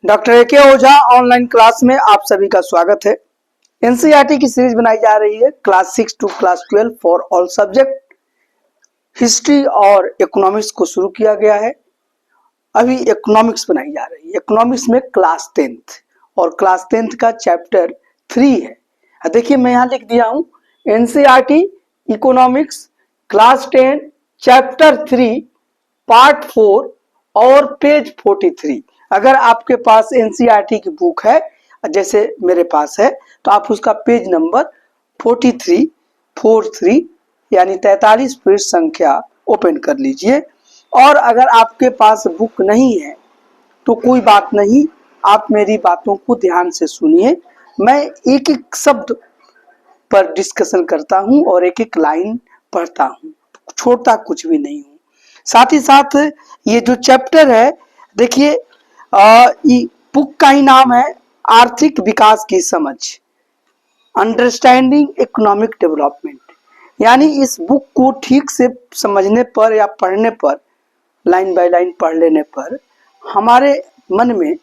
Doctor A के ओझा online class में आप सभी का स्वागत है। एनसीईआरटी की सीरीज बनाई जा रही है class 6 to class 12 for all subject. History और इकोनॉमिक्स को शुरू किया गया है। अभी इकोनॉमिक्स बनाई जा रही है। इकोनॉमिक्स में क्लास 10th और क्लास 10th का चैप्टर 3 है। देखिए मैं यहाँ लिख दिया हूँ NCERT economics class 10 chapter 3 part 4 और पेज 43। अगर आपके पास एनसीईआरटी की बुक है जैसे मेरे पास है तो आप उसका पेज नंबर 43 यानी 43 पृष्ठ संख्या ओपन कर लीजिए। और अगर आपके पास बुक नहीं है तो कोई बात नहीं, आप मेरी बातों को ध्यान से सुनिए। मैं एक एक शब्द पर डिस्कशन करता हूं और एक एक लाइन पढ़ता हूं, छोड़ता कुछ भी नहीं हूं। साथ ही साथ ये जो चैप्टर है देखिए बुक का ही नाम है आर्थिक विकास की समझ, अंडरस्टैंडिंग इकोनॉमिक डेवलपमेंट। यानी इस बुक को ठीक से समझने पर या पढ़ने पर, लाइन बाय लाइन पढ़ लेने पर हमारे मन में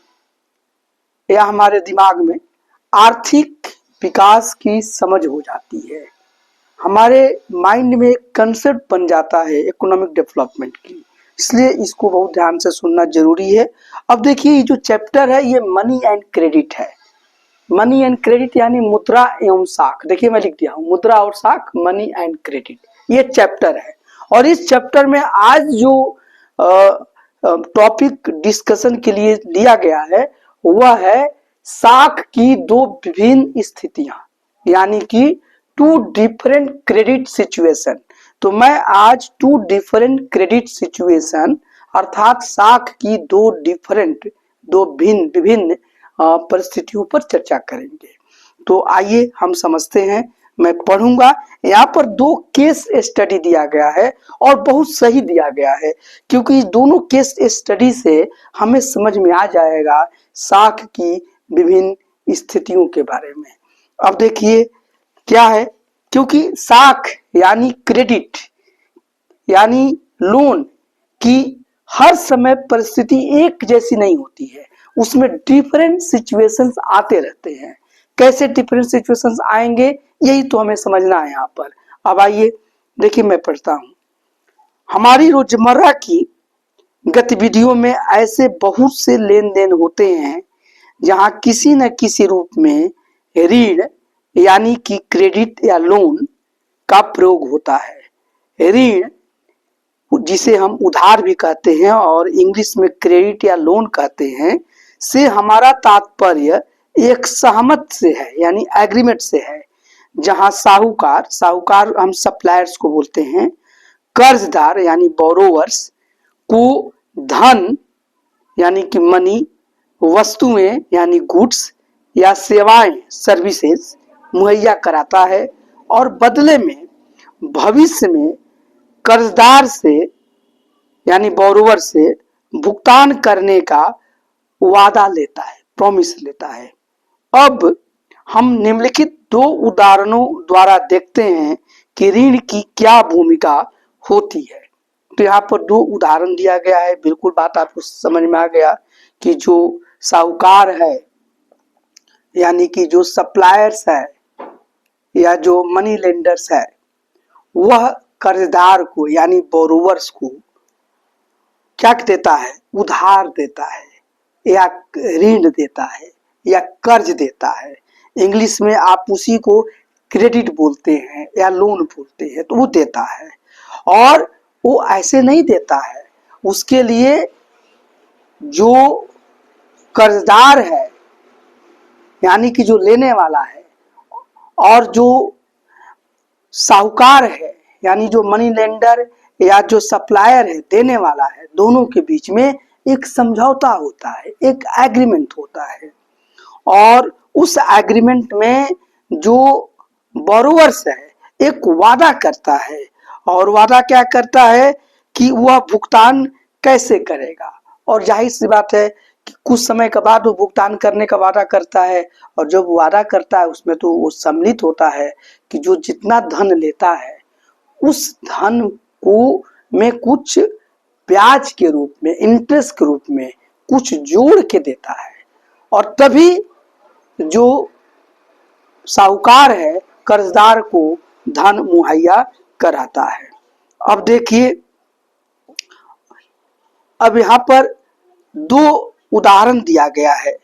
या हमारे दिमाग में आर्थिक विकास की समझ हो जाती है। हमारे माइंड में एक कंसेप्ट बन जाता है इकोनॉमिक डेवलपमेंट की। इसलिए इसको बहुत ध्यान से सुनना जरूरी है। अब देखिए ये जो चैप्टर है ये मनी एंड क्रेडिट है। मनी एंड क्रेडिट यानी मुद्रा एवं साख। देखिए मैं लिख दिया हूँ मुद्रा और साख, मनी एंड क्रेडिट, ये चैप्टर है। और इस चैप्टर में आज जो टॉपिक डिस्कशन के लिए लिया गया है वह है साख की दो विभिन्न स्थितियां, यानी कि टू डिफरेंट क्रेडिट सिचुएशन। तो मैं आज टू डिफरेंट क्रेडिट सिचुएशन अर्थात साख की दो विभिन्न परिस्थितियों पर चर्चा करेंगे। तो आइए हम समझते हैं। मैं पढ़ूंगा। यहाँ पर दो केस स्टडी दिया गया है और बहुत सही दिया गया है, क्योंकि दोनों केस स्टडी से हमें समझ में आ जाएगा साख की विभिन्न स्थितियों के बारे में। अब देखिए क्या है, क्योंकि साख यानी क्रेडिट यानी लोन की हर समय परिस्थिति एक जैसी नहीं होती है, उसमें डिफरेंट सिचुएशंस आते रहते हैं। कैसे डिफरेंट सिचुएशंस आएंगे यही तो हमें समझना है यहाँ पर। अब आइए देखिए मैं पढ़ता हूँ। हमारी रोजमर्रा की गतिविधियों में ऐसे बहुत से लेन देन होते हैं जहां किसी न किसी रूप में ऋण यानी कि क्रेडिट या लोन का प्रयोग होता है। ऋण जिसे हम उधार भी कहते हैं और इंग्लिश में क्रेडिट या लोन कहते हैं, से हमारा तात्पर्य एक सहमत से है यानी एग्रीमेंट से है, जहां साहूकार हम सप्लायर्स को बोलते हैं, कर्जदार यानी बोरोवर्स को धन यानी कि मनी, वस्तुएं यानी गुड्स या सेवाएं सर्विसेज मुहैया कराता है और बदले में भविष्य में कर्जदार से यानी बोरोवर से भुगतान करने का वादा लेता है, प्रॉमिस लेता है। अब हम निम्नलिखित दो उदाहरणों द्वारा देखते हैं कि ऋण की क्या भूमिका होती है। तो यहाँ पर दो उदाहरण दिया गया है। बिल्कुल बात आपको समझ में आ गया कि जो साहूकार है यानी कि जो सप्लायर्स है या जो मनी लेंडर्स है, वह कर्जदार को यानी बोरोवर्स को क्या देता है, उधार देता है या ऋण देता है या कर्ज देता है। इंग्लिश में आप उसी को क्रेडिट बोलते हैं या लोन बोलते हैं, तो वो देता है। और वो ऐसे नहीं देता है, उसके लिए जो कर्जदार है यानी कि जो लेने वाला है और जो साहूकार है यानी जो मनी लेंडर या जो सप्लायर है देने वाला है, दोनों के बीच में एक समझौता होता है, एक एग्रीमेंट होता है। और उस एग्रीमेंट में जो बोरोवर्स है एक वादा करता है, और वादा क्या करता है कि वह भुगतान कैसे करेगा। और जाहिर सी बात है कि कुछ समय के बाद वो भुगतान करने का वादा करता है, और जब वादा करता है उसमें तो वो सम्मिलित होता है कि जो जितना धन लेता है उस धन को में कुछ ब्याज के रूप में, इंटरेस्ट के रूप में कुछ जोड़ के देता है। और तभी जो साहूकार है कर्जदार को धन मुहैया कराता है। अब देखिए, अब यहाँ पर दो उदाहरण दिया गया है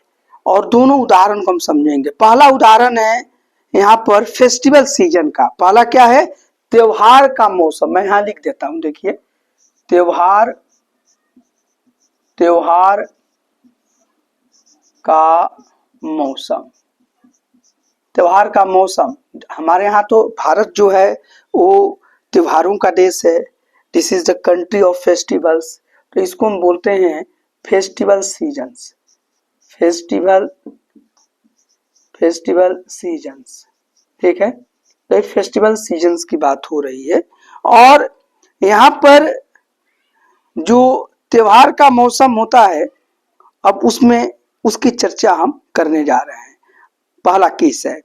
और दोनों उदाहरण को हम समझेंगे। पहला उदाहरण है यहाँ पर फेस्टिवल सीजन का। पहला क्या है? त्योहार का मौसम। मैं यहाँ लिख देता हूं, देखिए, त्योहार का मौसम। त्योहार का मौसम, हमारे यहाँ तो भारत जो है वो त्योहारों का देश है। This is the country of festivals. तो इसको हम बोलते हैं फेस्टिवल सीजन्स। फेस्टिवल सीजन्स, ठीक है। तो फेस्टिवल सीजन्स की बात हो रही है और यहाँ पर जो त्योहार का मौसम होता है, अब उसमें उसकी चर्चा हम करने जा रहे हैं। पहला केस है,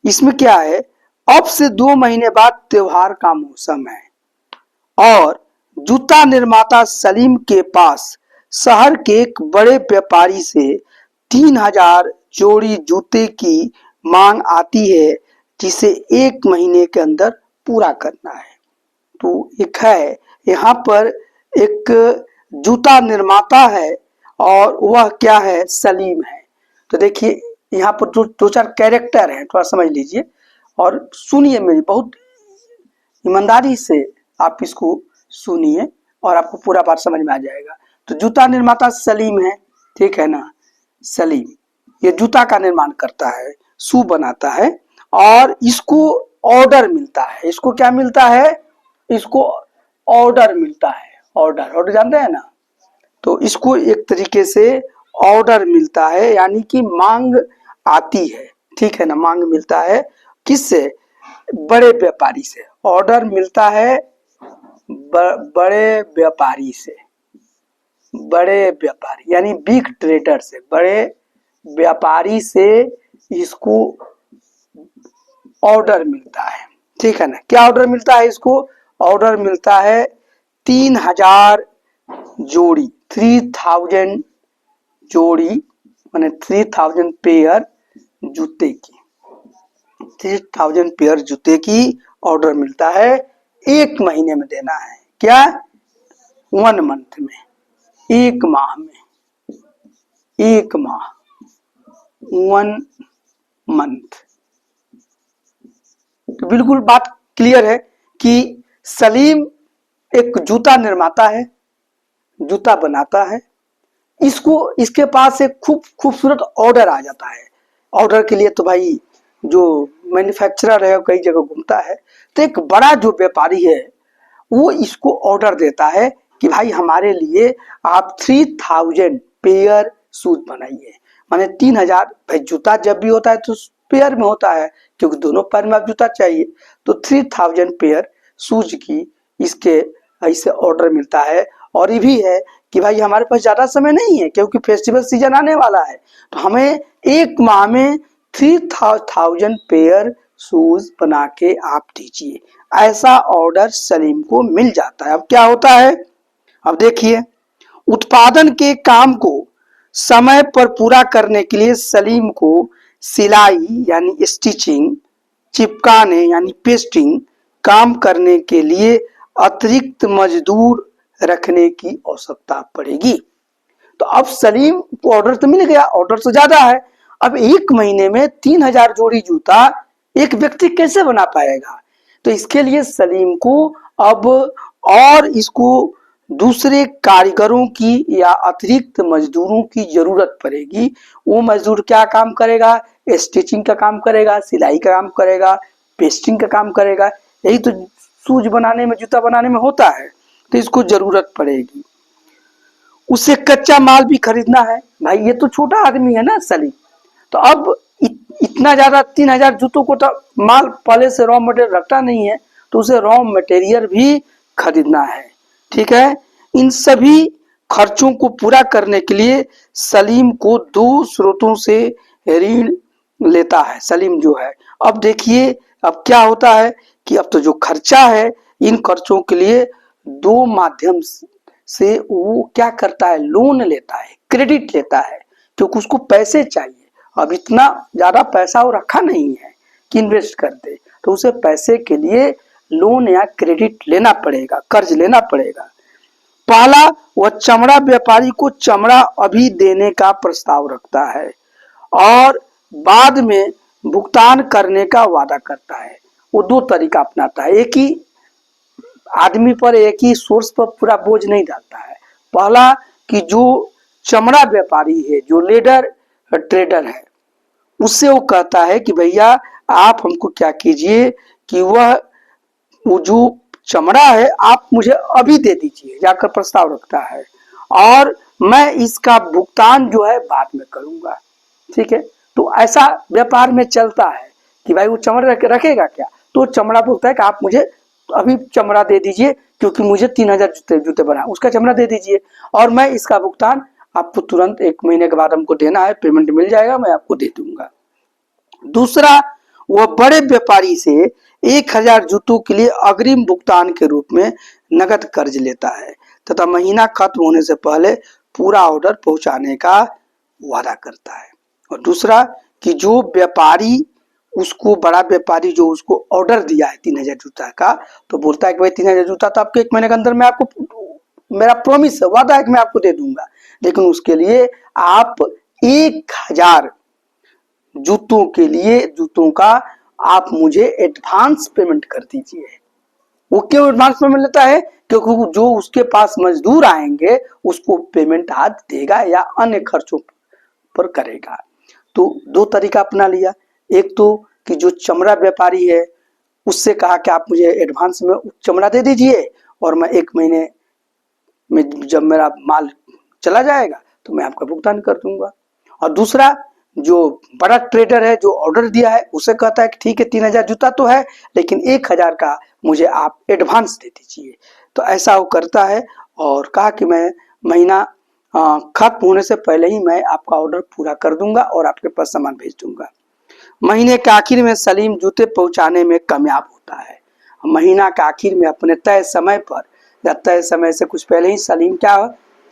इसमें क्या है? अब से 2 महीने बाद त्योहार का मौसम है और जूता निर्माता सलीम के पास शहर के एक बड़े व्यापारी से 3000 जोड़ी जूते की मांग आती है, जिसे 1 महीने के अंदर पूरा करना है। तो एक है यहाँ पर एक जूता निर्माता है और वह क्या है? सलीम है। तो देखिए यहाँ पर दो चार कैरेक्टर हैं, थोड़ा समझ लीजिए और सुनिए, मेरी बहुत ईमानदारी से आप इसको सुनिए और आपको पूरा बात समझ में आ जाएगा। तो जूता निर्माता सलीम है, ठीक है ना। सलीम ये जूता का निर्माण करता है, शू बनाता है और इसको ऑर्डर मिलता है। इसको क्या मिलता है? इसको ऑर्डर मिलता है। ऑर्डर जानते हैं ना। तो इसको एक तरीके से ऑर्डर मिलता है, यानी कि मांग आती है, ठीक है ना। मांग मिलता है किससे? बड़े व्यापारी से। ऑर्डर मिलता है बड़े व्यापारी से। बड़े व्यापारी यानी बिग ट्रेडर से, बड़े व्यापारी से इसको ऑर्डर मिलता है, ठीक है ना। क्या ऑर्डर मिलता है इसको? ऑर्डर मिलता है 3000 जोड़ी, 3000 जोड़ी माने 3000 पेयर जूते की। 3000 पेयर जूते की ऑर्डर मिलता है, 1 महीने में देना है। क्या? 1 मंथ में, 1 माह में, 1 माह, 1 मंथ। तो बिल्कुल बात क्लियर है कि सलीम एक जूता निर्माता है, जूता बनाता है। इसको इसके पास एक खूबसूरत ऑर्डर आ जाता है। ऑर्डर के लिए तो भाई जो मैन्युफैक्चरर है कई जगह घूमता है। तो एक बड़ा जो व्यापारी है वो इसको ऑर्डर देता है कि भाई हमारे लिए आप 3000 पेयर शूज बनाइए। माने 3000 भाई, जूता जब भी होता है तो पेयर में होता है, क्योंकि दोनों पैर में आप जूता चाहिए। तो 3000 पेयर शूज की इसके ऐसे ऑर्डर मिलता है। और ये भी है कि भाई हमारे पास ज्यादा समय नहीं है, क्योंकि फेस्टिवल सीजन आने वाला है, तो हमें 1 माह में 3000 पेयर शूज बना के आप दीजिए। ऐसा ऑर्डर सलीम को मिल जाता है। अब क्या होता है? अब देखिए, उत्पादन के काम को समय पर पूरा करने के लिए सलीम को सिलाई यानी स्टिचिंग, चिपकाने यानी पेस्टिंग काम करने के लिए अतिरिक्त मजदूर रखने की आवश्यकता पड़ेगी। तो अब सलीम को ऑर्डर तो मिल गया, ऑर्डर तो ज्यादा है। अब 1 महीने में 3000 जोड़ी जूता एक व्यक्ति कैसे बना पाएगा? तो इसके लिए सलीम को अब और इसको दूसरे कारीगरों की या अतिरिक्त मजदूरों की जरूरत पड़ेगी। वो मजदूर क्या काम करेगा? स्टिचिंग का काम करेगा, सिलाई का काम करेगा, पेस्टिंग का काम करेगा। यही तो शूज बनाने में, जूता बनाने में होता है। तो इसको जरूरत पड़ेगी। उसे कच्चा माल भी खरीदना है। भाई ये तो छोटा आदमी है ना सलीम, तो अब इतना ज्यादा 3000 जूतों को तो माल पहले से रॉ मटेरियल रखता नहीं है, तो उसे रॉ मटेरियल भी खरीदना है, ठीक है। इन सभी खर्चों को पूरा करने के लिए सलीम को 2 स्रोतों से ऋण लेता है सलीम जो है। अब देखिए अब क्या होता है कि अब तो जो खर्चा है, इन खर्चों के लिए 2 माध्यम से वो क्या करता है? लोन लेता है, क्रेडिट लेता है। क्योंकि उसको पैसे चाहिए। अब इतना ज्यादा पैसा वो रखा नहीं है कि इन्वेस्ट कर दे, तो उसे पैसे के लिए लोन या क्रेडिट लेना पड़ेगा, कर्ज लेना पड़ेगा। पहला, वह चमड़ा व्यापारी को चमड़ा अभी देने का प्रस्ताव रखता है और बाद में भुगतान करने का वादा करता है। वो दो तरीका अपनाता है, एक ही आदमी पर, एक ही सोर्स पर पूरा बोझ नहीं डालता है। पहला कि जो चमड़ा व्यापारी है, जो लेदर ट्रेडर है, उससे वो कहता है कि भैया आप हमको क्या कीजिए कि वो जो चमड़ा है आप मुझे अभी दे दीजिए, जाकर प्रस्ताव रखता है, और मैं इसका भुगतान जो है बाद में करूंगा। ठीक है, तो ऐसा व्यापार में चलता है कि भाई वो चमड़ा रखेगा क्या, तो चमड़ा बोलता है कि आप मुझे अभी चमड़ा दे दीजिए, क्योंकि मुझे 3000 जूते बना, उसका चमड़ा दे दीजिए और मैं इसका भुगतान आपको तुरंत 1 महीने के बाद हमको देना है, पेमेंट मिल जाएगा, मैं आपको दे दूंगा। दूसरा, वह बड़े व्यापारी से 1000 जूतों के लिए अग्रिम भुगतान के रूप में नगद कर्ज लेता है तथा महीना खत्म होने से पहले पूरा ऑर्डर पहुंचाने का वादा करता है। और दूसरा कि जो व्यापारी, उसको बड़ा व्यापारी जो उसको ऑर्डर दिया है 3000 जूता का, तो बोलता है कि भाई 3000 जूता तो आपके 1 महीने के अंदर मैं आपको, मेरा प्रॉमिस है, वादा है कि मैं आपको दे दूंगा, लेकिन उसके लिए आप 1000 जूतों के लिए, जूतों का आप मुझे एडवांस पेमेंट कर दीजिए। वो क्यों एडवांस पेमेंट लेता है, क्योंकि जो उसके पास मजदूर आएंगे उसको पेमेंट आज देगा या अन्य खर्चों पर करेगा। तो दो तरीका अपना लिया, एक तो कि जो चमड़ा व्यापारी है उससे कहा कि आप मुझे एडवांस में चमड़ा दे दीजिए और मैं 1 महीने में जब मेरा माल चला जाएगा तो मैं आपका भुगतान कर दूंगा। और दूसरा, जो बड़ा ट्रेडर है जो ऑर्डर दिया है उसे कहता है कि ठीक है 3000 जूता तो है, लेकिन 1000 का मुझे आप एडवांस दे दीजिए। तो ऐसा वो करता है और कहा कि मैं महीना खत्म होने से पहले ही मैं आपका ऑर्डर पूरा कर दूंगा और आपके पास सामान भेज दूंगा। महीने के आखिर में सलीम जूते पहुंचाने में कामयाब होता है। महीना के आखिर में अपने तय समय पर या तय समय से कुछ पहले ही सलीम क्या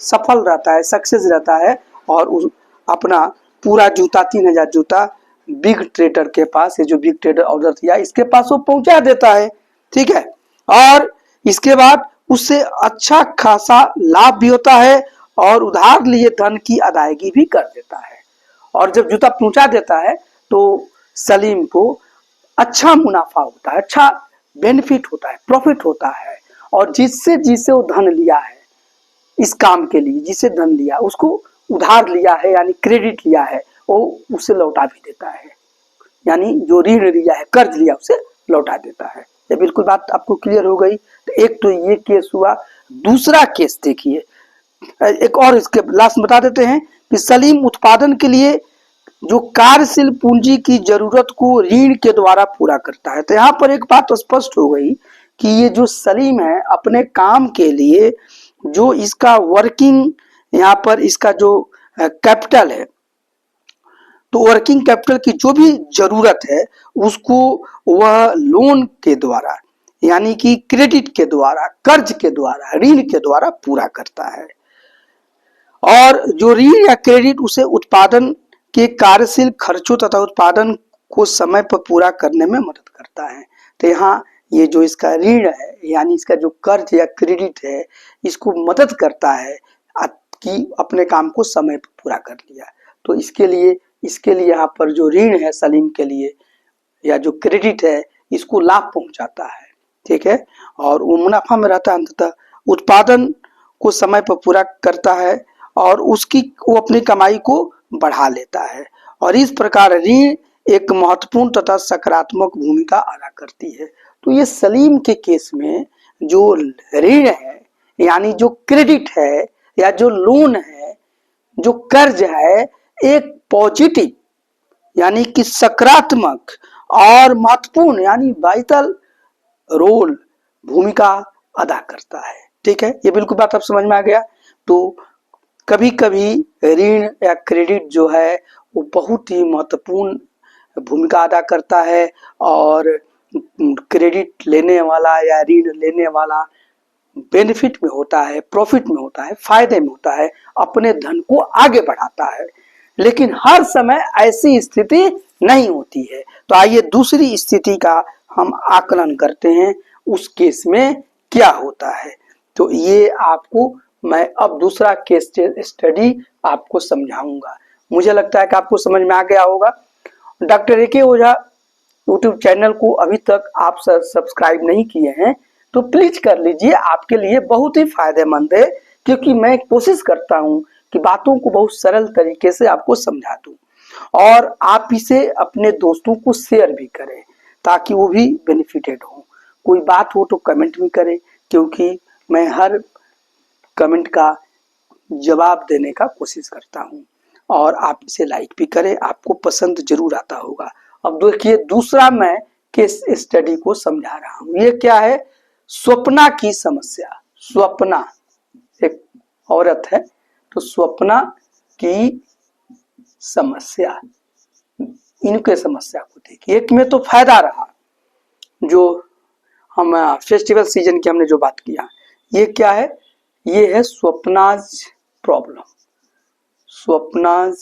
सफल रहता है, सक्सेस रहता है और उस अपना पूरा जूता 3000 जूता बिग ट्रेडर के पास, ये जो बिग ट्रेडर ऑर्डर दिया इसके पास वो पहुंचा देता है। ठीक है, और इसके बाद उससे अच्छा खासा लाभ भी होता है और उधार लिए धन की अदायगी भी कर देता है। और जब जूता पहुंचा देता है तो सलीम को अच्छा मुनाफा होता है, अच्छा बेनिफिट होता है, प्रॉफिट होता है, और जिससे वो धन लिया है इस काम के लिए, जिसे धन लिया उसको उधार लिया है यानी क्रेडिट लिया है, वो उसे लौटा भी देता है, यानी जो ऋण लिया है, कर्ज लिया उसे लौटा देता है। ये बिल्कुल बात आपको क्लियर हो गई। तो एक तो ये केस हुआ। दूसरा केस देखिए, एक और इसके लास्ट बता देते हैं कि सलीम उत्पादन के लिए जो कार्यशील पूंजी की जरूरत को ऋण के द्वारा पूरा करता है। तो यहाँ पर एक बात स्पष्ट हो गई कि ये जो सलीम है अपने काम के लिए जो इसका वर्किंग, यहाँ पर इसका जो कैपिटल है, तो वर्किंग कैपिटल की जो भी जरूरत है उसको वह लोन के द्वारा यानी कि क्रेडिट के द्वारा, कर्ज के द्वारा, ऋण के द्वारा पूरा करता है। और जो ऋण या क्रेडिट उसे उत्पादन के कार्यशील खर्चों तथा उत्पादन को समय पर पूरा करने में मदद करता है। तो यहाँ ये जो इसका ऋण है यानी इसका जो कर्ज या क्रेडिट है इसको मदद करता है कि अपने काम को समय पर पूरा कर लिया। तो इसके लिए यहाँ पर जो ऋण है सलीम के लिए या जो क्रेडिट है इसको लाभ पहुंचाता है। ठीक है, और वो मुनाफा में रहता है, अंततः उत्पादन को समय पर पूरा करता है और वो अपनी कमाई को बढ़ा लेता है। और इस प्रकार ऋण एक महत्वपूर्ण तथा सकारात्मक भूमिका अदा करती है। तो ये सलीम के केस में जो ऋण है यानी जो क्रेडिट है या जो लोन है, जो कर्ज है, एक पॉजिटिव यानी कि सकारात्मक और महत्वपूर्ण यानी वाइटल रोल, भूमिका अदा करता है। ठीक है, ये बिल्कुल बात आप समझ में आ गया। तो कभी कभी ऋण या क्रेडिट जो है वो बहुत ही महत्वपूर्ण भूमिका अदा करता है और क्रेडिट लेने वाला या ऋण लेने वाला बेनिफिट में होता है, प्रॉफिट में होता है, फायदे में होता है, अपने धन को आगे बढ़ाता है। लेकिन हर समय ऐसी स्थिति नहीं होती है। तो आइए दूसरी स्थिति का हम आकलन करते हैं, उस केस में क्या होता है। तो ये आपको मैं अब दूसरा केस स्टडी आपको समझाऊंगा। मुझे लगता है कि आपको समझ में आ गया होगा। डॉक्टर ए के ओझा यूट्यूब चैनल को अभी तक आप सब्सक्राइब नहीं किए हैं तो प्लीज कर लीजिए, आपके लिए बहुत ही फायदेमंद है, क्योंकि मैं कोशिश करता हूं कि बातों को बहुत सरल तरीके से आपको समझा दूं और आप इसे अपने दोस्तों को शेयर भी करें ताकि वो भी बेनिफिटेड हो। कोई बात हो तो कमेंट भी करें, क्योंकि मैं हर कमेंट का जवाब देने का कोशिश करता हूं और आप इसे लाइक भी करें, आपको पसंद जरूर आता होगा। अब देखिए दूसरा मैं केस स्टडी को समझा रहा हूं। ये क्या है? स्वप्ना की समस्या। स्वप्ना एक औरत है, तो स्वप्ना की समस्या, इनके समस्या को देखिए। एक में तो फायदा रहा, जो हम फेस्टिवल सीजन की हमने जो बात किया, ये क्या है? ये है स्वप्नाज प्रॉब्लम। स्वप्नाज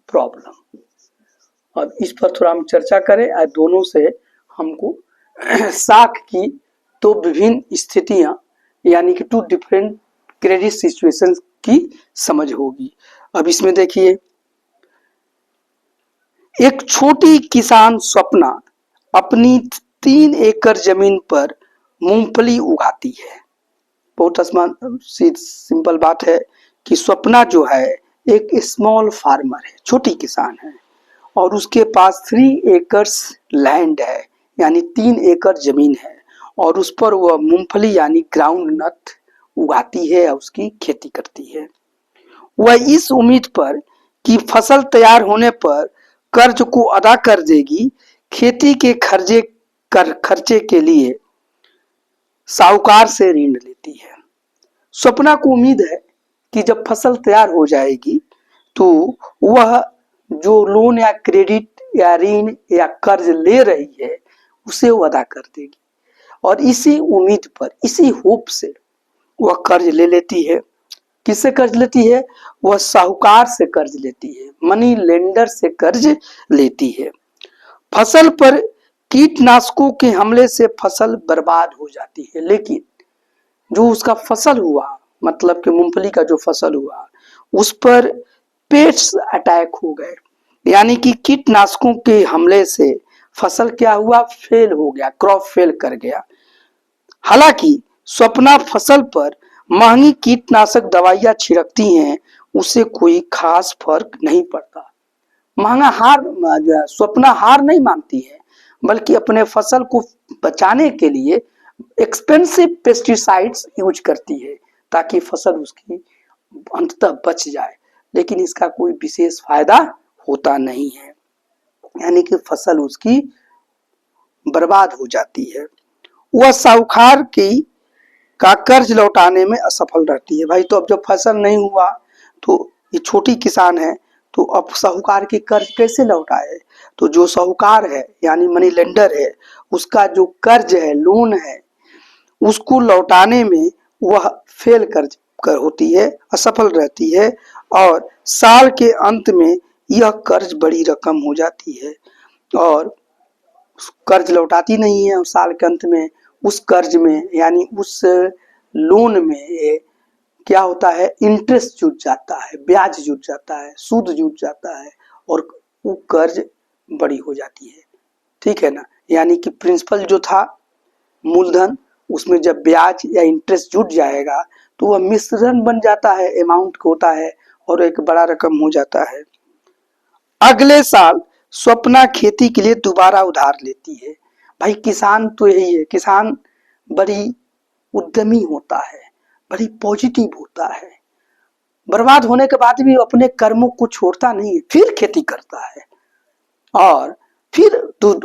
प्रॉब्लम। अब इस पर थोड़ा हम चर्चा करें। दोनों से हमको साख की तो विभिन्न स्थितियां, यानी कि 2 डिफरेंट क्रेडिट सिचुएशंस की समझ होगी। अब इसमें देखिए, एक छोटी किसान स्वप्ना अपनी 3 एकड़ जमीन पर मूंगफली उगाती है। बहुत सिंपल बात है कि स्वप्ना जो है एक स्मॉल फार्मर है, छोटी किसान है, और उसके पास 3 एकर्स लैंड है, यानी 3 एकड़ जमीन है, और उस पर वह मूंगफली यानी ग्राउंड नट उगाती है और उसकी खेती करती है। वह इस उम्मीद पर कि फसल तैयार होने पर कर्ज को अदा कर देगी, खेती के खर्चे के लिए साहूकार से ऋण लेती है। स्वप्ना को उम्मीद है कि जब फसल तैयार हो जाएगी तो वह जो लोन या क्रेडिट या ऋण या कर्ज ले रही है उसे वो अदा कर देगी, और इसी उम्मीद पर, इसी होप से वह कर्ज ले लेती है। किससे कर्ज लेती है? वह साहूकार से कर्ज लेती है, मनी लेंडर से कर्ज लेती है। फसल पर कीटनाशकों के हमले से फसल बर्बाद हो जाती है, लेकिन जो उसका फसल हुआ, मतलब कि मूंगफली का जो फसल हुआ, उस पर पेस्ट अटैक हो गए, यानी कि कीटनाशकों के हमले से फसल क्या हुआ? फेल हो गया, क्रॉप फेल कर गया। हालांकि स्वप्ना फसल पर महंगी कीटनाशक दवाइयां छिड़कती हैं, उसे कोई खास फर्क नहीं पड़ता। स्वप्ना हार नहीं मानती है, बल्कि अपने फसल को बचाने के लिए एक्सपेंसिव पेस्टिसाइड्स यूज करती है ताकि फसल उसकी अंततः बच जाए, लेकिन इसका कोई विशेष फायदा होता नहीं है, यानी कि फसल उसकी बर्बाद हो जाती है। वह साहूकार का कर्ज लौटाने में असफल रहती है। भाई, तो अब जब फसल नहीं हुआ तो ये छोटी किसान है, तो अब साहूकार के कर्ज कैसे लौटाए? तो जो साहूकार है यानी मनी लेंडर है, उसका जो कर्ज है, लोन है, उसको लौटाने में वह फेल कर होती है, असफल रहती है, और साल के अंत में यह कर्ज बड़ी रकम हो जाती है और कर्ज लौटाती नहीं है, और साल के अंत में उस कर्ज में यानी उस लोन में क्या होता है? इंटरेस्ट जुट जाता है, ब्याज जुट जाता है, सूद जुट जाता है, और वो कर्ज बड़ी हो जाती है। ठीक है ना? यानी कि प्रिंसिपल जो था, मूलधन, उसमें जब ब्याज या इंटरेस्ट जुट जाएगा तो वह मिश्रण बन जाता है, अमाउंट होता है, और एक बड़ा रकम हो जाता है। अगले साल स्वप्ना खेती के लिए दोबारा उधार लेती है। भाई, किसान तो यही है, किसान बड़ी उद्यमी होता है, बड़ी पॉजिटिव होता है, बर्बाद होने के बाद भी अपने कर्मों को छोड़ता नहीं है, फिर खेती करता है, और फिर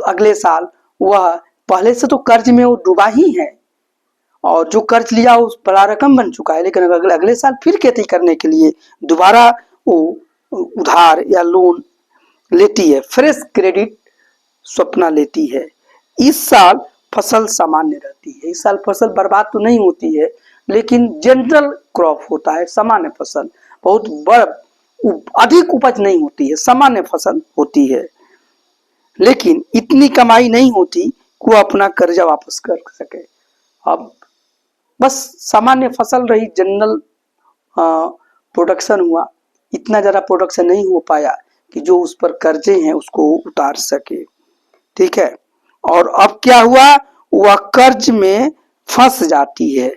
अगले साल वह पहले से तो कर्ज में वो डूबा ही है, और जो कर्ज लिया उस बड़ा रकम बन चुका है, लेकिन अगले साल फिर खेती करने के लिए दोबारा वो उधार या लोन लेती है, फ्रेश क्रेडिट स्वप्ना लेती है। इस साल फसल सामान्य रहती है, इस साल फसल बर्बाद तो नहीं होती है, लेकिन जनरल क्रॉप होता है, सामान्य फसल, बहुत अधिक उपज नहीं होती है, सामान्य फसल होती है, लेकिन इतनी कमाई नहीं होती कि वो अपना कर्जा वापस कर सके। अब बस सामान्य फसल रही, जनरल प्रोडक्शन हुआ, इतना ज़्यादा प्रोडक्शन नहीं हो पाया कि जो उस पर कर्जे हैं उसको उतार सके। ठीक है, और अब क्या हुआ, वह कर्ज में फंस जाती है,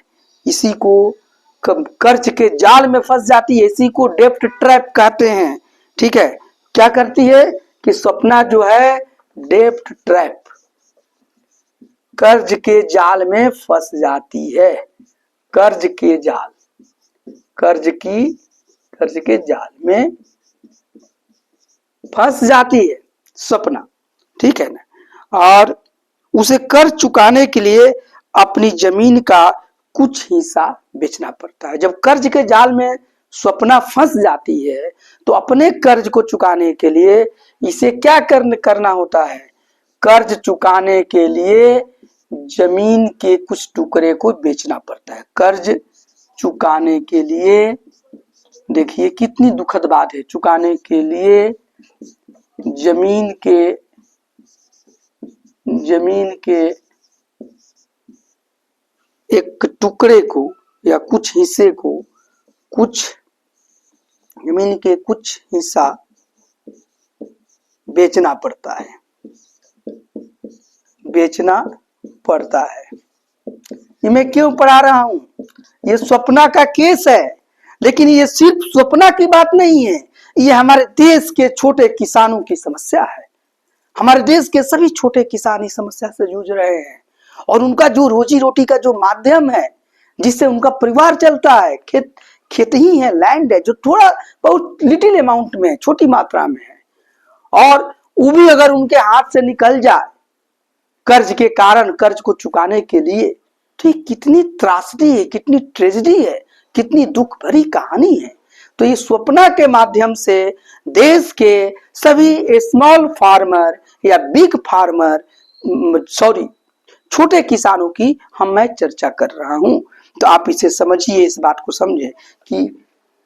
इसी को कर्ज के जाल में फंस जाती है, इसी को डेब्ट ट्रैप कहते हैं। ठीक है, क्या करती है कि स्वप्ना जो है डेब्ट ट्रैप, कर्ज के जाल में फंस जाती है, कर्ज के जाल, कर्ज के जाल में फंस जाती है स्वप्ना। ठीक है ना, और उसे कर्ज चुकाने के लिए अपनी जमीन का कुछ हिस्सा बेचना पड़ता है। जब कर्ज के जाल में स्वप्ना फंस जाती है तो अपने कर्ज को चुकाने के लिए इसे क्या करना होता है, कर्ज चुकाने के लिए जमीन के कुछ टुकड़े को बेचना पड़ता है। कर्ज चुकाने के लिए, देखिए कितनी दुखद बात है, चुकाने के लिए जमीन के एक टुकड़े को या कुछ हिस्से को, कुछ जमीन के कुछ हिस्सा बेचना पड़ता है, बेचना पड़ता है। ये मैं क्यों पढ़ा रहा हूं, ये स्वप्ना का केस है, लेकिन ये सिर्फ स्वप्ना की बात नहीं है, ये हमारे देश के छोटे किसानों की समस्या है। हमारे देश के सभी छोटे किसान इस समस्या से जूझ रहे हैं, और उनका जो रोजी रोटी का जो माध्यम है, जिससे उनका परिवार चलता है, खेत ही है, लैंड है, जो थोड़ा बहुत लिटिल अमाउंट में, छोटी मात्रा में है, और वो भी अगर उनके हाथ से निकल जाए कर्ज के कारण, कर्ज को चुकाने के लिए, तो ये कितनी त्रासदी है, कितनी ट्रेजेडी है, कितनी दुख भरी कहानी है। तो ये स्वप्ना के माध्यम से देश के सभी स्मॉल फार्मर या बिग फार्मर, सॉरी छोटे किसानों की मैं चर्चा कर रहा हूं। तो आप इसे समझिए, इस बात को समझे कि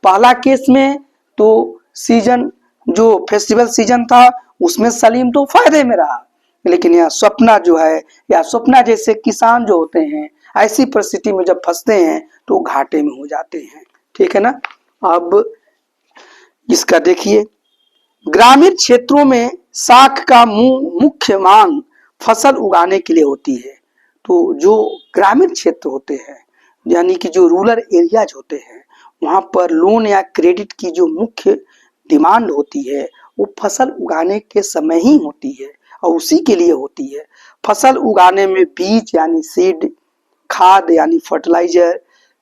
पहला केस में तो सीजन, जो फेस्टिवल सीजन था, उसमें सलीम तो फायदे में रहा, लेकिन यह स्वप्ना जो है, या स्वप्ना जैसे किसान जो होते हैं, ऐसी परिस्थिति में जब फंसते हैं तो घाटे में हो जाते हैं। ठीक है ना। अब इसका देखिए, ग्रामीण क्षेत्रों में साख का मुख्य मांग फसल उगाने के लिए होती है। तो जो ग्रामीण क्षेत्र होते हैं, यानी कि जो रूरल एरियाज होते हैं, वहां पर लोन या क्रेडिट की जो मुख्य डिमांड होती है वो फसल उगाने के समय ही होती है, और उसी के लिए होती है। फसल उगाने में बीज यानी सीड, खाद यानी फर्टिलाइजर,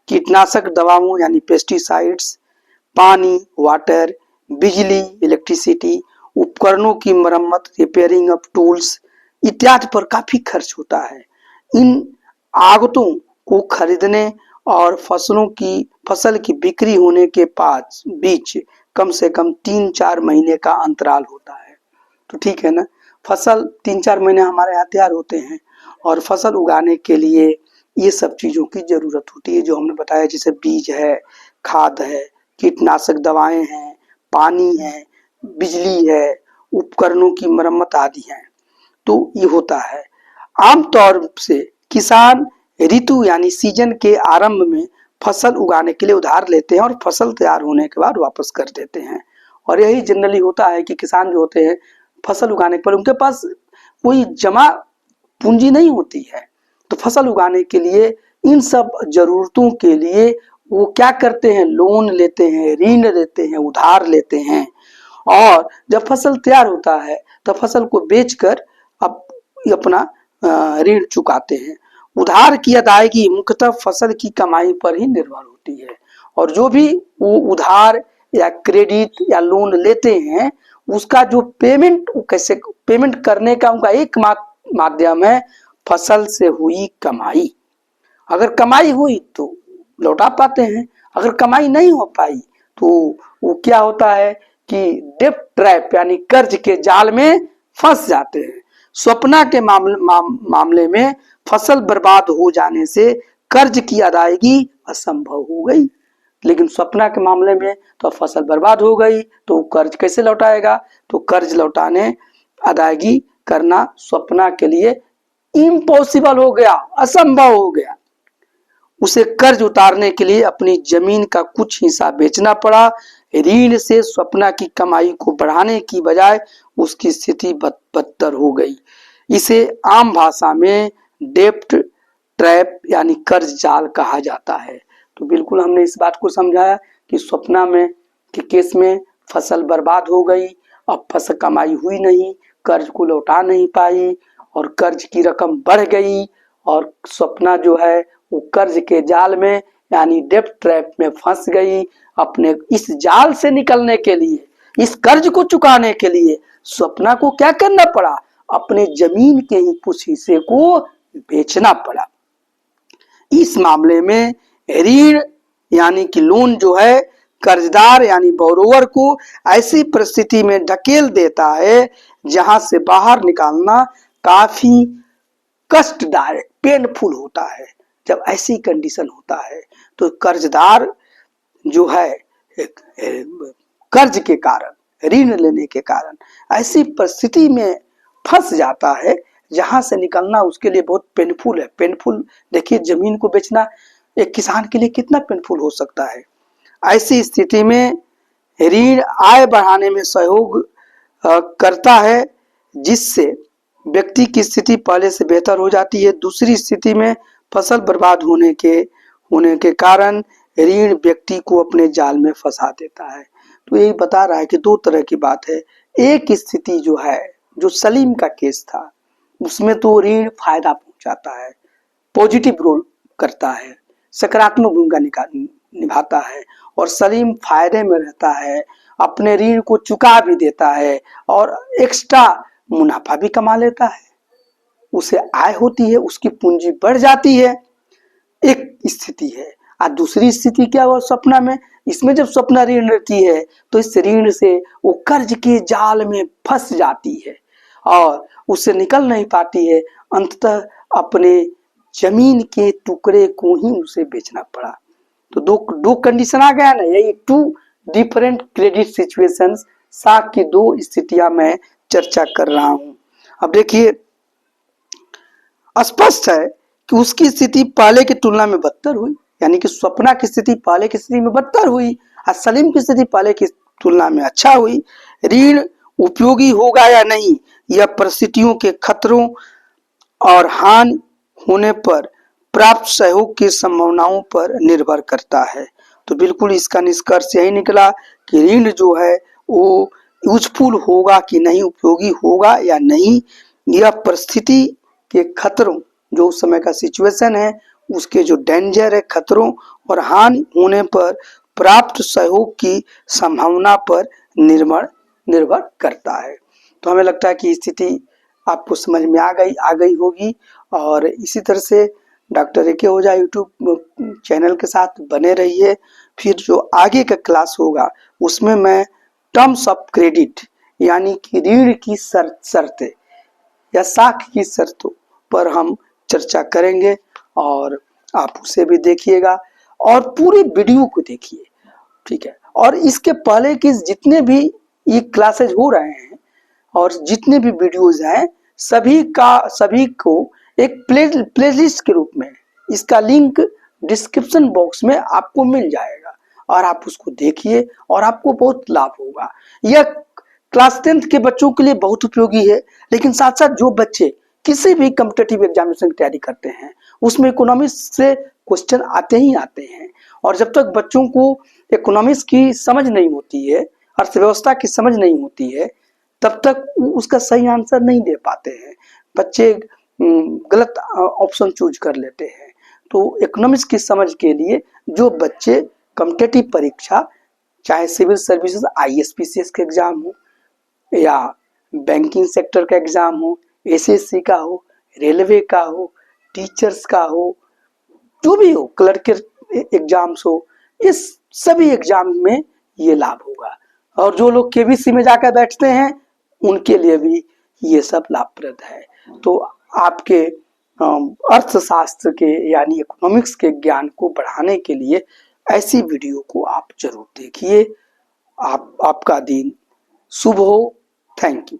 कीटनाशक दवाओं यानी पेस्टिसाइड्स, पानी वाटर, बिजली इलेक्ट्रिसिटी, उपकरणों की मरम्मत रिपेयरिंग ऑफ टूल्स इत्यादि पर काफी खर्च होता है। इन आगतों को खरीदने और फसल की बिक्री होने के बीच कम से कम 3-4 महीने का अंतराल होता है। तो ठीक है ना, फसल 3-4 महीने हमारे यहाँ तैयार होते हैं, और फसल उगाने के लिए ये सब चीजों की जरूरत होती है जो हमने बताया, जैसे बीज है, खाद है, कीटनाशक दवाएं हैं, पानी है, बिजली है, उपकरणों की मरम्मत आदि है। तो ये होता है। आमतौर से किसान ऋतु यानी सीजन के आरंभ में फसल उगाने के लिए उधार लेते हैं और फसल तैयार होने के बाद वापस कर देते हैं। और यही जनरली होता है कि किसान जो होते हैं फसल उगाने पर उनके पास कोई जमा पूंजी नहीं होती है, तो फसल उगाने के लिए इन सब जरूरतों के लिए वो क्या करते हैं, लोन लेते हैं, ऋण लेते हैं, उधार लेते हैं, और जब फसल तैयार होता है तो फसल को बेचकर अपना ऋण चुकाते हैं। उधार की अदायगी मुख्यतः फसल की कमाई पर ही निर्भर होती है, और जो भी वो उधार या क्रेडिट या लोन लेते हैं उसका जो पेमेंट, कैसे पेमेंट करने का उनका एक माध्यम है फसल से हुई कमाई। अगर कमाई हुई तो लौटा पाते हैं, अगर कमाई नहीं हो पाई तो वो क्या होता है कि डेब्ट ट्रैप यानी कर्ज के जाल में फंस जाते हैं। स्वप्ना के मामले में फसल बर्बाद हो जाने से कर्ज की अदायगी असंभव हो गई, लेकिन स्वप्ना के मामले में तो फसल बर्बाद हो गई, तो कर्ज कैसे लौटाएगा? तो कर्ज लौटाने अदायगी करना स्वप्ना के लिए इम्पॉसिबल हो गया, असंभव हो गया। उसे कर्ज उतारने के लिए अपनी जमीन का कुछ हिस्सा बेचना पड़ा। ऋण से स्वप्ना की कमाई को बढ़ाने की बजाय उसकी स्थिति बदतर हो गई। इसे आम भाषा में डेप्ट ट्रैप यानी कर्ज जाल कहा जाता है। तो बिल्कुल हमने इस बात को समझाया कि स्वप्ना में के केस में फसल बर्बाद हो गई, अब फसल कमाई हुई नहीं, कर्ज को लौटा नहीं पाई और कर्ज की रकम बढ़ गई और स्वप्ना जो है वो कर्ज के जाल में यानी डेप्ट ट्रैप में फंस गई। अपने इस जाल से निकलने के लिए, इस कर्ज को चुकाने के लिए स्वप्ना को क्या करना पड़ा? अपने जमीन के ही कुछ हिस्से को बेचना पड़ा। इस मामले में ऋण यानी कि लोन जो है कर्जदार यानी बोरोवर को ऐसी परिस्थिति में ढकेल देता है जहां से बाहर निकालना काफी कष्टदायक, पेनफुल होता है। जब ऐसी कंडीशन होता है तो कर्जदार जो है कर्ज के कारण, ऋण लेने के कारण ऐसी परिस्थिति में फंस जाता है जहां से निकलना उसके लिए बहुत पेनफुल है। पेनफुल देखिए, जमीन को बेचना एक किसान के लिए कितना पेनफुल हो सकता है। ऐसी स्थिति में ऋण आय बढ़ाने में सहयोग करता है, जिससे व्यक्ति की स्थिति पहले से बेहतर हो जाती है। दूसरी स्थिति में फसल बर्बाद होने के कारण ऋण व्यक्ति को अपने जाल में फंसा देता है। तो यही बता रहा है कि दो तरह की बात है। एक स्थिति जो है, जो सलीम का केस था, उसमें तो ऋण फायदा पहुंचाता है, पॉजिटिव रोल करता है, सकारात्मक भूमिका निभाता है और सलीम फायदे में रहता है, अपने ऋण को चुका भी देता है और एक्स्ट्रा मुनाफा भी कमा लेता है, उसे आय होती है, उसकी पूंजी बढ़ जाती है। एक स्थिति है। और दूसरी स्थिति क्या हुआ स्वप्ना में? इसमें जब स्वप्ना ऋण लेती है तो इस ऋण से वो कर्ज के जाल में फंस जाती है और उससे निकल नहीं पाती है। अंततः अपने जमीन के टुकड़े को ही उसे बेचना पड़ा। तो दो कंडीशन आ गया ना, यही टू डिफरेंट क्रेडिट सिचुएशंस, साख की दो स्थितियां मैं चर्चा कर रहा हूं। अब देखिए, स्पष्ट है कि उसकी स्थिति पहले की तुलना में बदतर हुई, यानी कि स्वप्ना की स्थिति पहले की स्थिति में बदतर हुई और सलीम की स्थिति पहले की तुलना में अच्छा हुई। ऋण उपयोगी होगा या नहीं, यह परिस्थितियों के खतरों और हानि होने पर प्राप्त सहयोग की संभावनाओं पर निर्भर करता है। तो बिल्कुल इसका निष्कर्ष यही निकला कि ऋण जो है वो यूजफुल होगा कि नहीं, उपयोगी होगा या नहीं, यह परिस्थिति के खतरों, जो उस समय का सिचुएशन है, उसके जो डेंजर है, खतरों और हानि होने पर प्राप्त सहयोग की संभावना पर निर्भर करता है। तो हमें लगता है कि स्थिति आपको समझ में आ गई होगी। और इसी तरह से डॉक्टर ए के ओझा यूट्यूब चैनल के साथ बने रहिए। फिर जो आगे का क्लास होगा उसमें मैं टर्म्स ऑफ क्रेडिट यानी कि ऋण की शर्तें या साख की शर्तों पर हम चर्चा करेंगे और आप उसे भी देखिएगा और पूरी वीडियो को देखिए, ठीक है। और इसके पहले की जितने भी ये क्लासेज हो रहे हैं और जितने भी वीडियोज हैं, सभी को एक प्लेलिस्ट के रूप में, इसका लिंक डिस्क्रिप्शन बॉक्स में आपको मिल जाएगा और आप उसको देखिए और आपको बहुत लाभ होगा। यह क्लास 10th के बच्चों के लिए बहुत उपयोगी है, लेकिन साथ साथ जो बच्चे किसी भी कॉम्पिटिटिव एग्जामिनेशन की तैयारी करते हैं उसमें इकोनॉमिक्स से क्वेश्चन आते ही आते हैं। और जब तक बच्चों को इकोनॉमिक्स की समझ नहीं होती है, अर्थव्यवस्था की समझ नहीं होती है, तब तक उसका सही आंसर नहीं दे पाते हैं। बच्चे गलत ऑप्शन चूज कर लेते हैं। तो इकोनॉमिक्स की समझ के लिए जो बच्चे कॉम्पिटिटिव परीक्षा, चाहे सिविल सर्विसेज ISPCS के एग्जाम हो या बैंकिंग सेक्टर का एग्जाम हो, SSC का हो, रेलवे का हो, टीचर्स का हो, जो भी हो, क्लर्क के एग्जाम्स हो, इस सभी एग्जाम में ये लाभ होगा। और जो लोग KBC में जाकर बैठते हैं उनके लिए भी ये सब लाभप्रद है। तो आपके अर्थशास्त्र के यानी इकोनॉमिक्स के ज्ञान को बढ़ाने के लिए ऐसी वीडियो को आप जरूर देखिए। आपका दिन शुभ हो। Thank you.